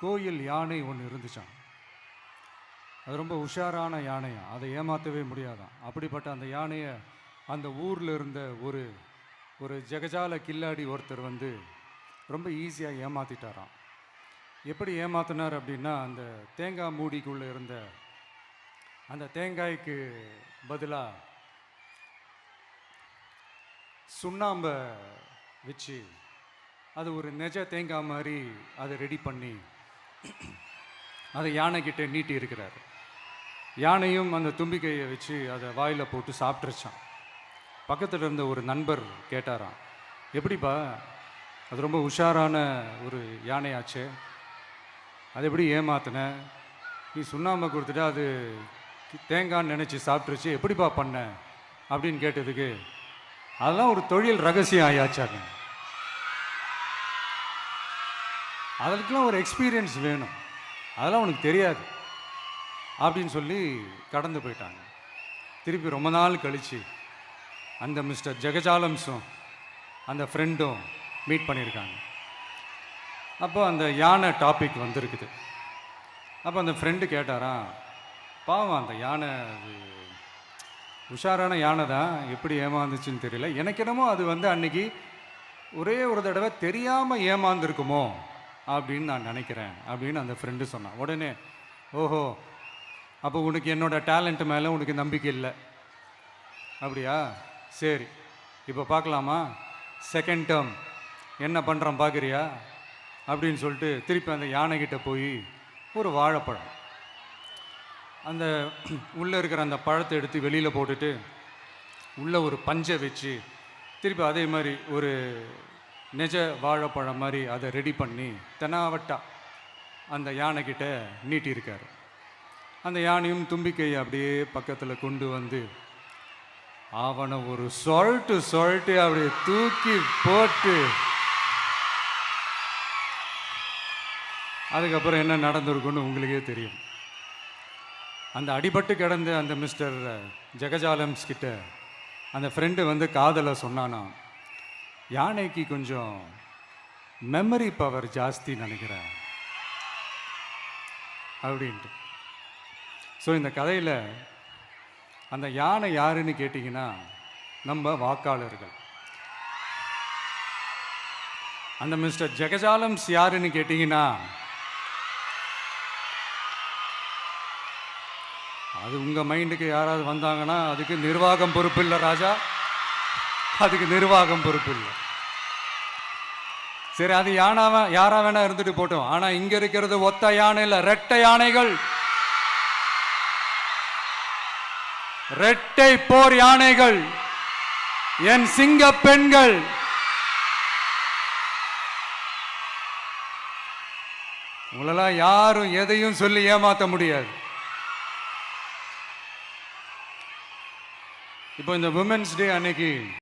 கோயில் யானை ஒன்று இருந்துச்சான். அது ரொம்ப உஷாரான யானையா, அதை ஏமாற்றவே முடியாதான். அப்படிப்பட்ட அந்த யானையை அந்த ஊரில் இருந்த ஒரு ஒரு ஜெகஜால கில்லாடி ஒருத்தர் வந்து ரொம்ப ஈஸியாக ஏமாற்றிட்டாராம். எப்படி ஏமாத்தினார் அப்படின்னா, அந்த தேங்காய் மூடிக்குள்ளே இருந்த அந்த தேங்காய்க்கு பதிலாக சுண்ணாம்பை வச்சு அது ஒரு நெஜ தேங்காய் மாதிரி அதை ரெடி பண்ணி அதை யானைக்கிட்ட நீட்டி இருக்கிறார். யானையும் அந்த தும்பிக்கையை வச்சு அதை வாயில் போட்டு சாப்பிட்ருச்சான். பக்கத்தில் இருந்த ஒரு நண்பர் கேட்டாராம், எப்படிப்பா, அது ரொம்ப உஷாரான ஒரு யானையாச்சே, அது எப்படி ஏமாத்தின? நீ சுண்ணாம்பை கொடுத்துட்டா அது தேங்காய்ன்னு நினச்சி சாப்பிட்ருச்சு, எப்படிப்பா பண்ண அப்படின்னு கேட்டதுக்கு, அதெல்லாம் ஒரு தொழில் ரகசியம் ஆயாச்சாங்க, அதுக்கெலாம் ஒரு எக்ஸ்பீரியன்ஸ் வேணும், அதெல்லாம் உனக்கு தெரியாது அப்படின்னு சொல்லி கடந்து போயிட்டாங்க. திருப்பி ரொம்ப நாள் கழித்து அந்த மிஸ்டர் ஜெகஜாலம்ஸும் அந்த ஃப்ரெண்டும் மீட் பண்ணியிருக்காங்க. அப்போ அந்த யானை டாபிக் வந்திருக்குது. அப்போ அந்த ஃப்ரெண்டு கேட்டாராம், பாவம் அந்த யானை அது உஷாரான யானை தான், எப்படி ஏமாந்துச்சுன்னு தெரியல, எனக்கு என்னமோ அது வந்து அன்னைக்கு ஒரே ஒரு தடவை தெரியாமல் ஏமாந்துருக்குமோ அப்படின்னு நான் நினைக்கிறேன் அப்படின்னு அந்த ஃப்ரெண்டு சொன்னான். உடனே, ஓஹோ, அப்போ உனக்கு என்னோட டேலண்ட் மேலே உனக்கு நம்பிக்கை இல்லை அப்படியா, சரி இப்போ பார்க்கலாமா, செகண்ட் டேர்ம் என்ன பண்ணுறோம் பார்க்குறியா அப்படின்னு சொல்லிட்டு திருப்பி அந்த யானைக்கிட்ட போய் ஒரு வாழைப்பழம், அந்த உள்ளே இருக்கிற அந்த பழத்தை எடுத்து வெளியில் போட்டுட்டு உள்ளே ஒரு பஞ்சை வச்சு திருப்பி அதே மாதிரி ஒரு நெஜ வாழைப்பழம் மாதிரி அதை ரெடி பண்ணி தெனாவட்டா அந்த யானைக்கிட்ட நீட்டியிருக்காரு. அந்த யானையும் தும்பிக்கையை அப்படியே பக்கத்தில் கொண்டு வந்து அவனை ஒரு சொல்லிட்டு அப்படியே தூக்கி போட்டு, அதுக்கப்புறம் என்ன நடந்திருக்குன்னு உங்களுக்கே தெரியும். அந்த அடிபட்டு கிடந்த அந்த மிஸ்டர் ஜெகஜாலம்ஸ் கிட்ட அந்த ஃப்ரெண்டு வந்து காதலை சொன்னானா, யானைக்கு கொஞ்சம் மெமரி பவர் ஜாஸ்தி நினைக்கிறேன் அப்படின்ட்டு. ஸோ இந்த கதையில் அந்த யானை யாருன்னு கேட்டிங்கன்னா நம்ம வாக்காளர்கள். அந்த மிஸ்டர் ஜெகஜாலம்ஸ் யாருன்னு கேட்டிங்கன்னா அது உங்கள் மைண்டுக்கு யாராவது வந்தாங்கன்னா அதுக்கு நிர்வாகம் பொறுப்பு இல்லை ராஜா, அதுக்கு நிர்வாகம் பொறுப்பு இல்லை. சரி, அது யாரா வேணா இருந்துட்டு போட்டோம். ஆனால் இங்கே இருக்கிறது ஒத்த யானை இல்லை, ரெட்டை யானைகள், ரெட்டை போர் யானைகள், என் சிங்க பெண்கள். உங்களெல்லாம் யாரும் எதையும் சொல்லி ஏமாற்ற முடியாது. இப்போ இந்த விமென்ஸ் டே அன்னைக்கு